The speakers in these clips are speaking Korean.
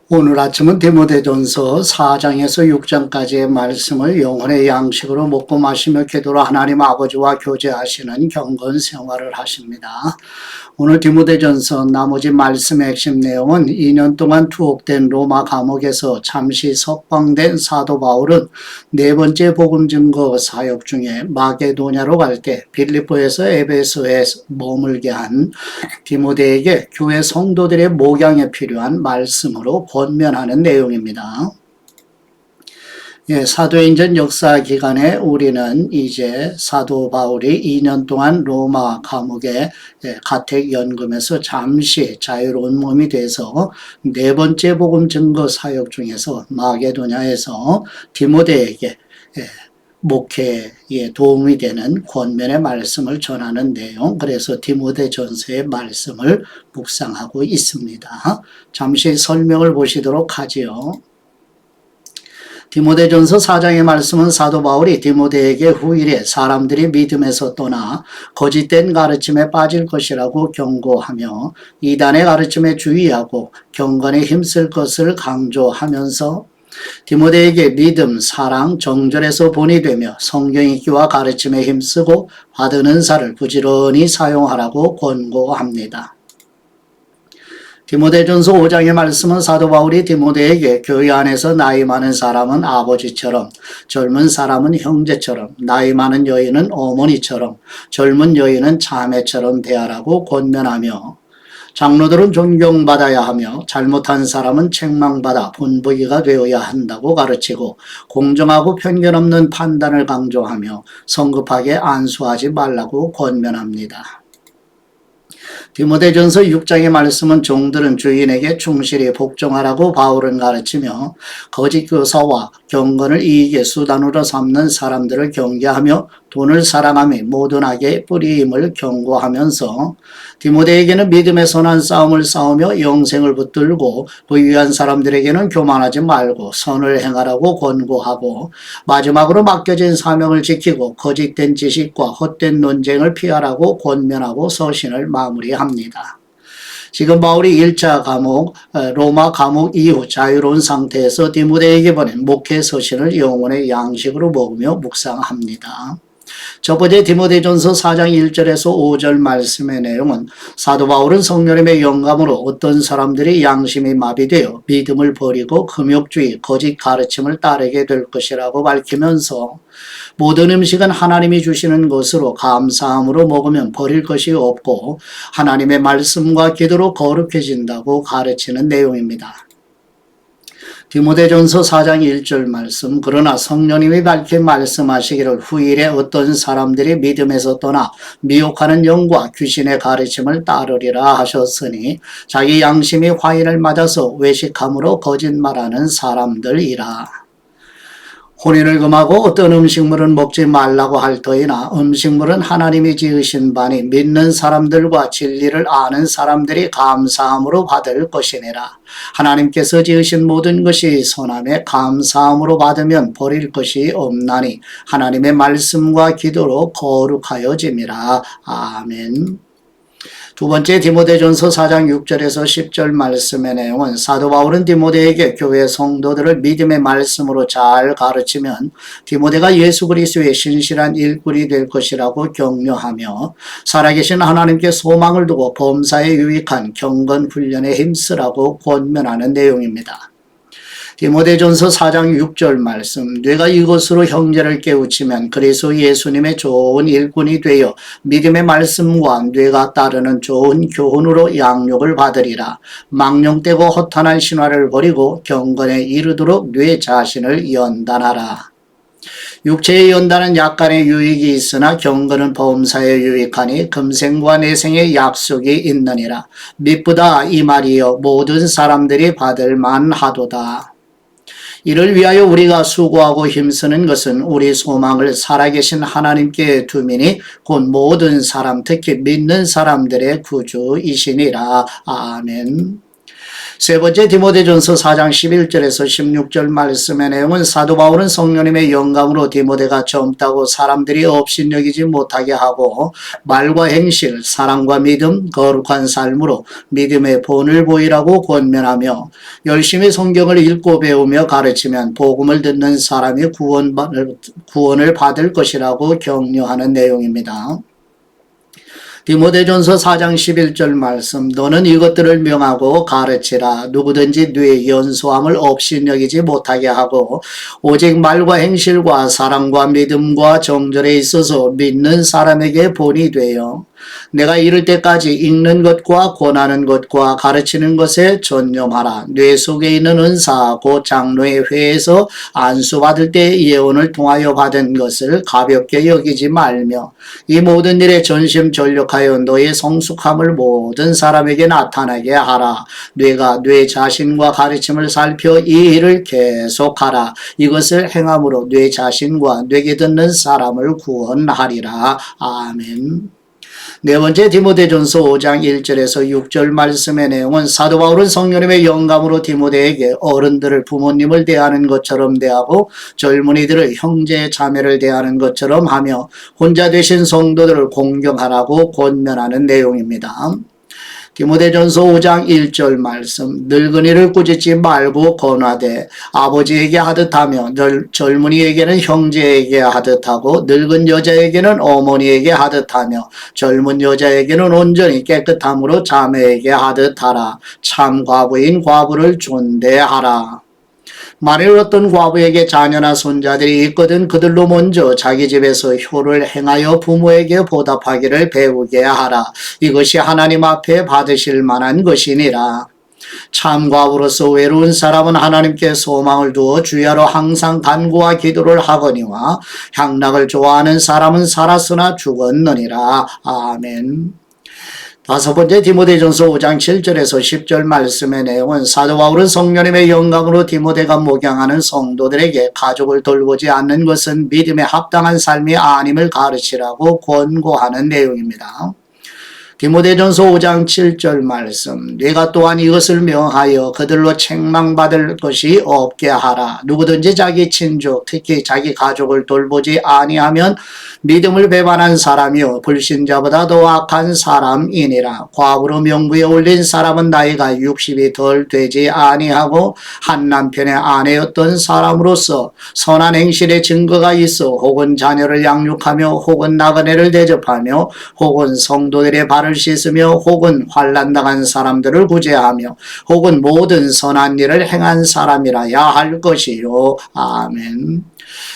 오늘 아침은 디모데전서 4장에서 6장까지의 말씀을 영혼의 양식으로 먹고 마시며 기도로 하나님 아버지와 교제하시는 경건 생활을 하십니다. 오늘 디모데전서 나머지 말씀의 핵심 내용은 2년 동안 투옥된 로마 감옥에서 잠시 석방된 사도 바울은 네 번째 복음 증거 사역 중에 마게도냐로 갈 때 빌립보에서 에베소에 머물게 한 디모데에게 교회 성도들의 목양에 필요한 말씀으로 권면하는 내용입니다. 사도행전 역사 기간에 우리는 이제 사도 바울이 2년 동안 로마 감옥의 가택연금에서 잠시 자유로운 몸이 돼서 네 번째 복음 증거 사역 중에서 마게도냐에서 디모데에게 목회에 도움이 되는 권면의 말씀을 전하는 내용, 그래서 디모데전서의 말씀을 묵상하고 있습니다. 잠시 설명을 보시도록 하지요. 디모데전서 4장의 말씀은 사도 바울이 디모데에게 후일에 사람들이 믿음에서 떠나 거짓된 가르침에 빠질 것이라고 경고하며 이단의 가르침에 주의하고 경건에 힘쓸 것을 강조하면서 디모데에게 믿음, 사랑, 정절에서 본이 되며 성경 읽기와 가르침에 힘쓰고 받은 은사를 부지런히 사용하라고 권고합니다. 디모데전서 5장의 말씀은 사도 바울이 디모데에게 교회 안에서 나이 많은 사람은 아버지처럼, 젊은 사람은 형제처럼, 나이 많은 여인은 어머니처럼, 젊은 여인은 자매처럼 대하라고 권면하며 장로들은 존경받아야 하며 잘못한 사람은 책망받아 본보기가 되어야 한다고 가르치고 공정하고 편견 없는 판단을 강조하며 성급하게 안수하지 말라고 권면합니다. 디모데전서 6장의 말씀은 종들은 주인에게 충실히 복종하라고 바울은 가르치며 거짓 교사와 경건을 이익의 수단으로 삼는 사람들을 경계하며 돈을 사랑함이 모든 악의 뿌리임을 경고하면서 디모데에게는 믿음의 선한 싸움을 싸우며 영생을 붙들고 부유한 사람들에게는 교만하지 말고 선을 행하라고 권고하고 마지막으로 맡겨진 사명을 지키고 거짓된 지식과 헛된 논쟁을 피하라고 권면하고 서신을 마무리합니다. 지금 바울이 1차 감옥, 로마 감옥 이후 자유로운 상태에서 디모데에게 보낸 목회 서신을 영혼의 양식으로 먹으며 묵상합니다. 첫 번째 디모데전서 4장 1절에서 5절 말씀의 내용은 사도 바울은 성령님의 영감으로 어떤 사람들이 양심이 마비되어 믿음을 버리고 금욕주의, 거짓 가르침을 따르게 될 것이라고 밝히면서 모든 음식은 하나님이 주시는 것으로 감사함으로 먹으면 버릴 것이 없고 하나님의 말씀과 기도로 거룩해진다고 가르치는 내용입니다. 디모데전서 4장 1절 말씀, 그러나 성령님이 밝히 말씀하시기를 후일에 어떤 사람들이 믿음에서 떠나 미혹하는 영과 귀신의 가르침을 따르리라 하셨으니 자기 양심이 화인을 맞아서 외식함으로 거짓말하는 사람들이라. 혼인을 금하고 어떤 음식물은 먹지 말라고 할 터이나 음식물은 하나님이 지으신 바니 믿는 사람들과 진리를 아는 사람들이 감사함으로 받을 것이니라. 하나님께서 지으신 모든 것이 선함에 감사함으로 받으면 버릴 것이 없나니 하나님의 말씀과 기도로 거룩하여짐이라. 아멘. 두 번째 디모데전서 4장 6절에서 10절 말씀의 내용은 사도 바울은 디모데에게 교회 성도들을 믿음의 말씀으로 잘 가르치면 디모데가 예수 그리스도의 신실한 일꾼이 될 것이라고 격려하며 살아계신 하나님께 소망을 두고 범사에 유익한 경건 훈련에 힘쓰라고 권면하는 내용입니다. 디모데전서 4장 6절 말씀, 네가 이것으로 형제를 깨우치면 그리스도 예수님의 좋은 일꾼이 되어 믿음의 말씀과 네가 따르는 좋은 교훈으로 양육을 받으리라. 망령되고 허탄한 신화를 버리고 경건에 이르도록 네 자신을 연단하라. 육체의 연단은 약간의 유익이 있으나 경건은 범사에 유익하니 금생과 내생의 약속이 있느니라. 미쁘다 이 말이여 모든 사람들이 받을 만하도다. 이를 위하여 우리가 수고하고 힘쓰는 것은 우리 소망을 살아계신 하나님께 두미니 곧 모든 사람 특히 믿는 사람들의 구주이시니라. 아멘. 세 번째 디모데전서 4장 11절에서 16절 말씀의 내용은 사도 바울은 성령님의 영감으로 디모데가 젊다고 사람들이 업신여기지 못하게 하고 말과 행실, 사랑과 믿음, 거룩한 삶으로 믿음의 본을 보이라고 권면하며 열심히 성경을 읽고 배우며 가르치면 복음을 듣는 사람이 구원을 받을 것이라고 격려하는 내용입니다. 디모데전서 4장 11절 말씀 너는 이것들을 명하고 가르치라. 누구든지 뇌 연소함을 업신여기지 못하게 하고 오직 말과 행실과 사랑과 믿음과 정절에 있어서 믿는 사람에게 본이 되어 내가 이를 때까지 읽는 것과 권하는 것과 가르치는 것에 전념하라. 뇌 속에 있는 은사 곧 장로의 회에서 안수받을 때 예언을 통하여 받은 것을 가볍게 여기지 말며 이 모든 일에 전심전력하여 너의 성숙함을 모든 사람에게 나타나게 하라. 뇌가 뇌 자신과 가르침을 살펴 이 일을 계속하라. 이것을 행함으로 뇌 자신과 뇌게 듣는 사람을 구원하리라. 아멘. 네 번째 디모데전서 5장 1절에서 6절 말씀의 내용은 사도 바울은 성령님의 영감으로 디모데에게 어른들을 부모님을 대하는 것처럼 대하고 젊은이들을 형제 자매를 대하는 것처럼 하며 혼자 되신 성도들을 공경하라고 권면하는 내용입니다. 디모데전서 5장 1절 말씀 늙은이를 꾸짖지 말고 권하되 아버지에게 하듯 하며 젊은이에게는 형제에게 하듯 하고 늙은 여자에게는 어머니에게 하듯 하며 젊은 여자에게는 온전히 깨끗함으로 자매에게 하듯 하라. 참 과부인 과부를 존대하라. 만일 어떤 과부에게 자녀나 손자들이 있거든 그들로 먼저 자기 집에서 효를 행하여 부모에게 보답하기를 배우게 하라. 이것이 하나님 앞에 받으실 만한 것이니라. 참 과부로서 외로운 사람은 하나님께 소망을 두어 주야로 항상 간구와 기도를 하거니와 향락을 좋아하는 사람은 살았으나 죽었느니라. 아멘. 다섯 번째 디모데전서 5장 7절에서 10절 말씀의 내용은 사도 바울은 성령님의 영감으로 디모데가 목양하는 성도들에게 가족을 돌보지 않는 것은 믿음에 합당한 삶이 아님을 가르치라고 권고하는 내용입니다. 디모데전서 5장 7절 말씀 네가 또한 이것을 명하여 그들로 책망받을 것이 없게 하라. 누구든지 자기 친족 특히 자기 가족을 돌보지 아니하면 믿음을 배반한 사람이요 불신자보다 더 악한 사람이니라. 과부로 명부에 올린 사람은 나이가 60이 덜 되지 아니하고 한 남편의 아내였던 사람으로서 선한 행실의 증거가 있어 혹은 자녀를 양육하며 혹은 나그네를 대접하며 혹은 성도들의 발을 씻으며 혹은 환난당한 사람들을 구제하며 혹은 모든 선한 일을 행한 사람이라야 할 것이요. 아멘.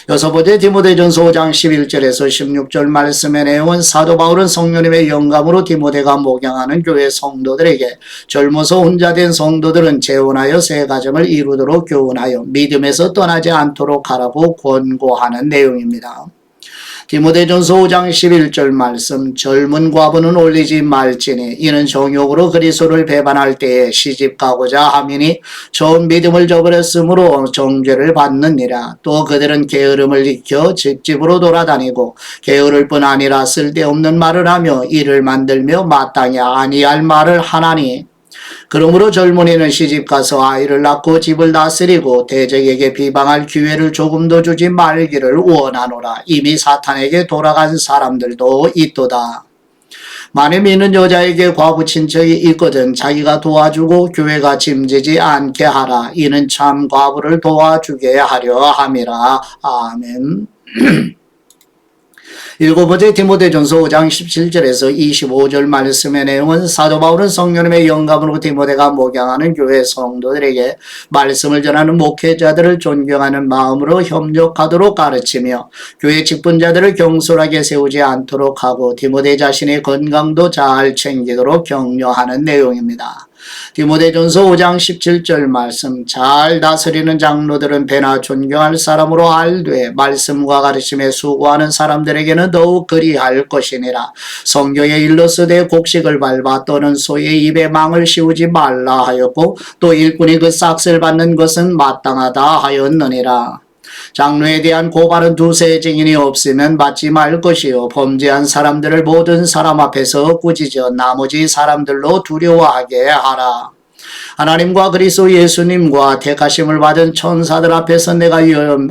여섯 번째 디모데전서 5장 11절에서 16절 말씀의 내용은 사도 바울은 성령님의 영감으로 디모데가 목양하는 교회 성도들에게 젊어서 혼자 된 성도들은 재혼하여 새 가정을 이루도록 교훈하여 믿음에서 떠나지 않도록 하라고 권고하는 내용입니다. 디모데전서 5장 11절 말씀 젊은 과부는 올리지 말지니 이는 정욕으로 그리스도를 배반할 때에 시집가고자 함이니 처음 믿음을 저버렸으므로 정죄를 받느니라. 또 그들은 게으름을 익혀 집집으로 돌아다니고 게으를 뿐 아니라 쓸데없는 말을 하며 일을 만들며 마땅히 아니할 말을 하나니 그러므로 젊은이는 시집가서 아이를 낳고 집을 다스리고 대적에게 비방할 기회를 조금도 주지 말기를 원하노라. 이미 사탄에게 돌아간 사람들도 있도다. 만일 믿는 여자에게 과부 친척이 있거든 자기가 도와주고 교회가 짐지지 않게 하라. 이는 참 과부를 도와주게 하려 함이라. 아멘. 일곱 번째 디모데전서 5장 17절에서 25절 말씀의 내용은 사도 바울은 성령님의 영감으로 디모데가 목양하는 교회 성도들에게 말씀을 전하는 목회자들을 존경하는 마음으로 협력하도록 가르치며 교회 직분자들을 경솔하게 세우지 않도록 하고 디모데 자신의 건강도 잘 챙기도록 격려하는 내용입니다. 디모데전서 5장 17절 말씀 잘 다스리는 장로들은 배나 존경할 사람으로 알되 말씀과 가르침에 수고하는 사람들에게는 더욱 그리할 것이니라. 성경에 일러스되 곡식을 밟아 떠는 소의 입에 망을 씌우지 말라 하였고 또 일꾼이 그 싹을 받는 것은 마땅하다 하였느니라. 장로에 대한 고발은 두세 증인이 없으면 받지 말 것이요 범죄한 사람들을 모든 사람 앞에서 꾸짖어 나머지 사람들로 두려워하게 하라. 하나님과 그리스도 예수님과 택하심을 받은 천사들 앞에서 내가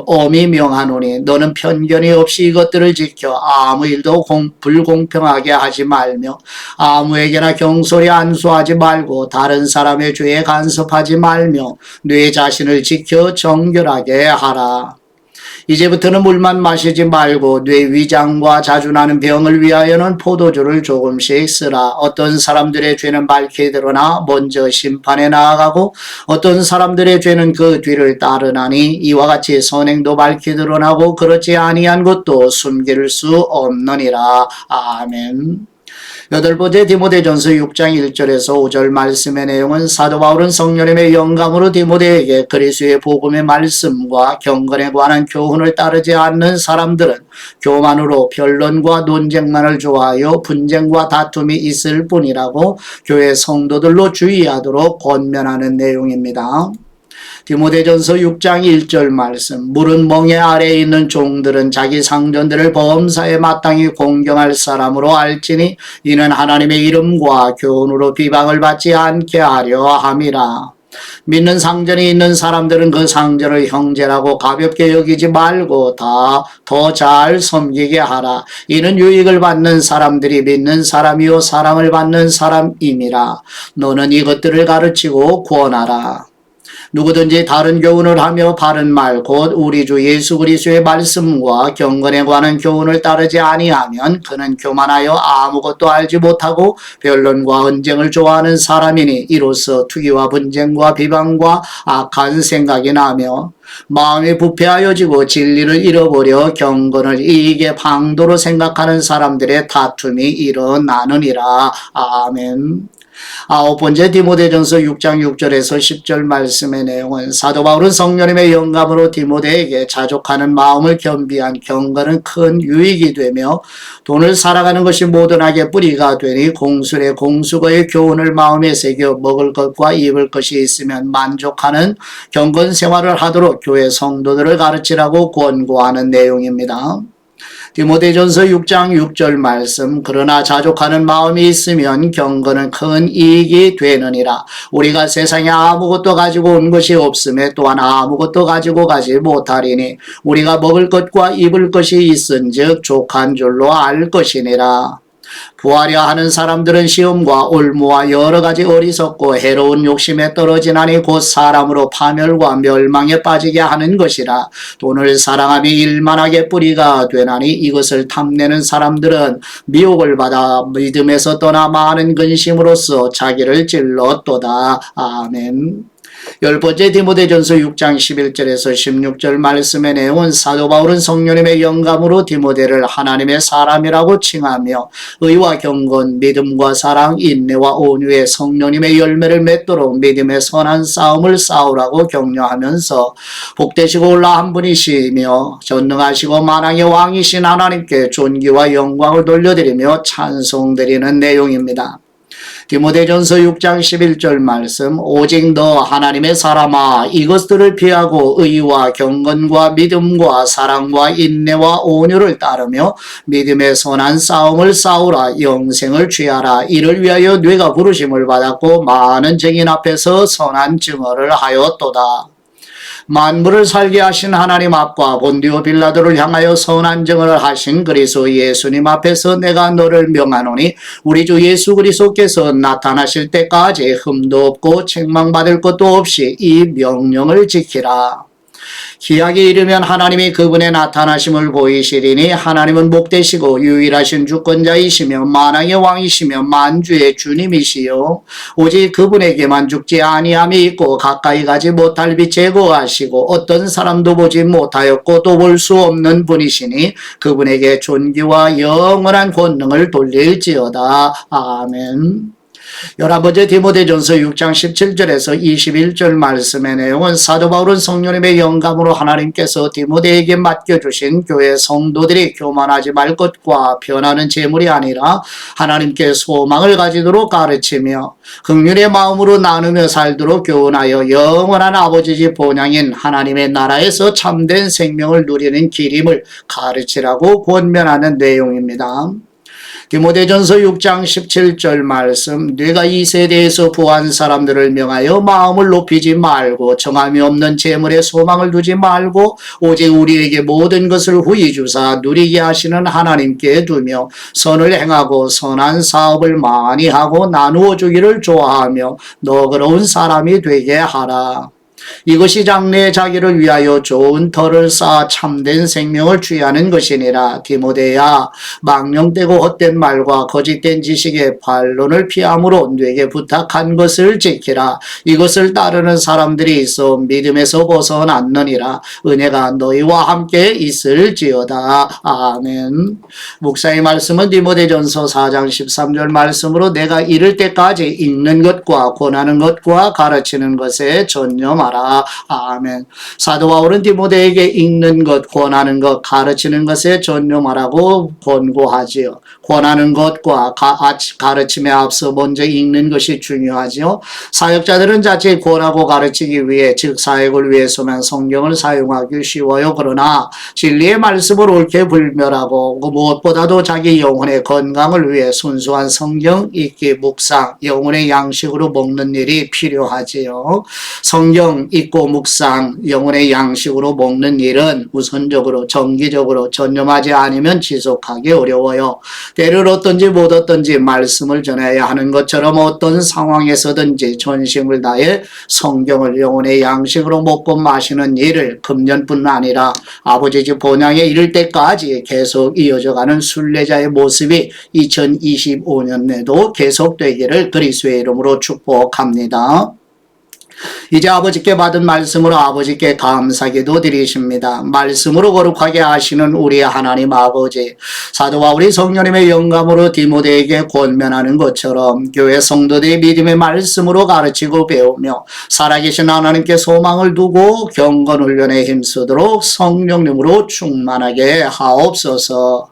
엄히 명하노니 너는 편견이 없이 이것들을 지켜 아무 일도 불공평하게 하지 말며 아무에게나 경솔히 안수하지 말고 다른 사람의 죄에 간섭하지 말며 네 자신을 지켜 정결하게 하라. 이제부터는 물만 마시지 말고 뇌 위장과 자주 나는 병을 위하여는 포도주를 조금씩 쓰라. 어떤 사람들의 죄는 밝히 드러나 먼저 심판에 나아가고 어떤 사람들의 죄는 그 뒤를 따르나니 이와 같이 선행도 밝히 드러나고 그렇지 아니한 것도 숨길 수 없느니라. 아멘. 8번째 디모데전서 6장 1절에서 5절 말씀의 내용은 사도 바울은 성령님의 영감으로 디모데에게 그리스도의 복음의 말씀과 경건에 관한 교훈을 따르지 않는 사람들은 교만으로 변론과 논쟁만을 좋아하여 분쟁과 다툼이 있을 뿐이라고 교회 성도들로 주의하도록 권면하는 내용입니다. 디모데전서 6장 1절 말씀 물은 멍에 아래에 있는 종들은 자기 상전들을 범사에 마땅히 공경할 사람으로 알지니 이는 하나님의 이름과 교훈으로 비방을 받지 않게 하려 함이라. 믿는 상전이 있는 사람들은 그 상전을 형제라고 가볍게 여기지 말고 다 더 잘 섬기게 하라. 이는 유익을 받는 사람들이 믿는 사람이요 사랑을 받는 사람임이라. 너는 이것들을 가르치고 권하라. 누구든지 다른 교훈을 하며 바른 말 곧 우리 주 예수 그리스도의 말씀과 경건에 관한 교훈을 따르지 아니하면 그는 교만하여 아무것도 알지 못하고 변론과 언쟁을 좋아하는 사람이니 이로써 투기와 분쟁과 비방과 악한 생각이 나며 마음이 부패하여지고 진리를 잃어버려 경건을 이익의 방도로 생각하는 사람들의 다툼이 일어나느니라. 아멘. 9번째 디모데전서 6장 6절에서 10절 말씀의 내용은 사도 바울은 성령님의 영감으로 디모데에게 자족하는 마음을 겸비한 경건은 큰 유익이 되며 돈을 살아가는 것이 모든 악의 뿌리가 되니 공술의 공수거의 교훈을 마음에 새겨 먹을 것과 입을 것이 있으면 만족하는 경건 생활을 하도록 교회 성도들을 가르치라고 권고하는 내용입니다. 디모데전서 6장 6절 말씀 그러나 자족하는 마음이 있으면 경건은 큰 이익이 되느니라. 우리가 세상에 아무것도 가지고 온 것이 없음에 또한 아무것도 가지고 가지 못하리니 우리가 먹을 것과 입을 것이 있은즉 족한 줄로 알 것이니라. 부하려 하는 사람들은 시험과 올무와 여러 가지 어리석고 해로운 욕심에 떨어지나니 곧 사람으로 파멸과 멸망에 빠지게 하는 것이라. 돈을 사랑함이 일만하게 뿌리가 되나니 이것을 탐내는 사람들은 미혹을 받아 믿음에서 떠나 많은 근심으로써 자기를 찔렀도다. 아멘. 10번째 디모데전서 6장 11절에서 16절 말씀의 내용은 사도 바울은 성령님의 영감으로 디모데를 하나님의 사람이라고 칭하며 의와 경건, 믿음과 사랑, 인내와 온유의 성령님의 열매를 맺도록 믿음의 선한 싸움을 싸우라고 격려하면서 복되시고 올라한 분이시며 전능하시고 만왕의 왕이신 하나님께 존귀와 영광을 돌려드리며 찬송드리는 내용입니다. 디모데전서 6장 11절 말씀 오직 너 하나님의 사람아 이것들을 피하고 의와 경건과 믿음과 사랑과 인내와 온유를 따르며 믿음의 선한 싸움을 싸우라. 영생을 취하라. 이를 위하여 뇌가 부르심을 받았고 많은 증인 앞에서 선한 증언을 하였도다. 만물을 살게 하신 하나님 앞과 본디오 빌라도를 향하여 선한 증언을 하신 그리스도 예수님 앞에서 내가 너를 명하노니 우리 주 예수 그리스도께서 나타나실 때까지 흠도 없고 책망받을 것도 없이 이 명령을 지키라. 기약이 이르면 하나님이 그분의 나타나심을 보이시리니 하나님은 복되시고 유일하신 주권자이시며 만왕의 왕이시며 만주의 주님이시요 오직 그분에게만 죽지 아니함이 있고 가까이 가지 못할 빛에 거하시고 어떤 사람도 보지 못하였고 또 볼 수 없는 분이시니 그분에게 존귀와 영원한 권능을 돌릴지어다. 아멘. 11번째 디모데전서 6장 17절에서 21절 말씀의 내용은 사도 바울은 성령님의 영감으로 하나님께서 디모데에게 맡겨주신 교회 성도들이 교만하지 말 것과 변하는 재물이 아니라 하나님께 소망을 가지도록 가르치며 긍휼의 마음으로 나누며 살도록 교훈하여 영원한 아버지 집 본향인 하나님의 나라에서 참된 생명을 누리는 길임을 가르치라고 권면하는 내용입니다. 디모데전서 6장 17절 말씀, 네가 이 세대에서 부한 사람들을 명하여 마음을 높이지 말고 정함이 없는 재물에 소망을 두지 말고 오직 우리에게 모든 것을 후히 주사 누리게 하시는 하나님께 두며 선을 행하고 선한 사업을 많이 하고 나누어 주기를 좋아하며 너그러운 사람이 되게 하라. 이것이 장래에 자기를 위하여 좋은 터를 쌓아 참된 생명을 취하는 것이니라. 디모데야, 망령되고 헛된 말과 거짓된 지식의 반론을 피함으로 네게 부탁한 것을 지키라. 이것을 따르는 사람들이 있어 믿음에서 벗어났느니라. 은혜가 너희와 함께 있을지어다. 아멘. 목사의 말씀은 디모데전서 4장 13절 말씀으로 내가 이를 때까지 읽는 것과 권하는 것과 가르치는 것에 전념하라. 아멘. 사도 바울은 디모데에게 읽는 것, 권하는 것, 가르치는 것에 전념하라고 권고하지요. 권하는 것과 가르침에 앞서 먼저 읽는 것이 중요하지요. 사역자들은 자칫 권하고 가르치기 위해, 즉 사역을 위해서만 성경을 사용하기 쉬워요. 그러나 진리의 말씀을 옳게 불멸하고 무엇보다도 자기 영혼의 건강을 위해 순수한 성경 읽기, 묵상, 영혼의 양식으로 먹는 일이 필요하지요. 성경 읽고 묵상, 영혼의 양식으로 먹는 일은 우선적으로 정기적으로 전념하지 않으면 지속하기 어려워요. 때를 얻든지 못 얻든지 말씀을 전해야 하는 것처럼 어떤 상황에서든지 전심을 다해 성경을 영혼의 양식으로 먹고 마시는 일을 금년뿐 아니라 아버지 집 본향에 이를 때까지 계속 이어져가는 순례자의 모습이 2025년 내도 계속되기를 그리스도의 이름으로 축복합니다. 이제 아버지께 받은 말씀으로 아버지께 감사기도 드리십니다. 말씀으로 거룩하게 하시는 우리 하나님 아버지, 사도 바울이 성령님의 영감으로 디모데에게 권면하는 것처럼 교회 성도들이 믿음의 말씀으로 가르치고 배우며 살아계신 하나님께 소망을 두고 경건훈련에 힘쓰도록 성령님으로 충만하게 하옵소서.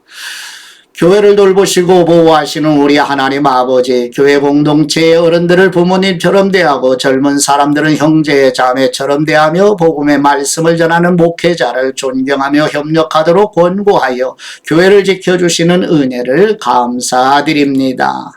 교회를 돌보시고 보호하시는 우리 하나님 아버지, 교회 공동체의 어른들을 부모님처럼 대하고 젊은 사람들은 형제 자매처럼 대하며 복음의 말씀을 전하는 목회자를 존경하며 협력하도록 권고하여 교회를 지켜주시는 은혜를 감사드립니다.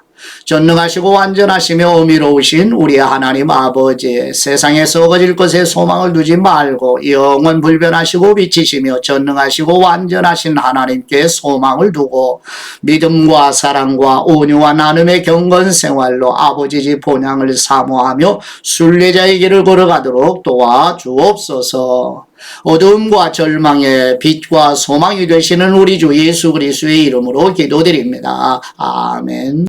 전능하시고 완전하시며 어미로우신 우리 하나님 아버지, 세상에 썩어질 것에 소망을 두지 말고 영원 불변하시고 빛이시며 전능하시고 완전하신 하나님께 소망을 두고 믿음과 사랑과 온유와 나눔의 경건 생활로 아버지 집 본향을 사모하며 순례자의 길을 걸어가도록 도와주옵소서. 어두움과 절망의 빛과 소망이 되시는 우리 주 예수 그리스도의 이름으로 기도드립니다. 아멘.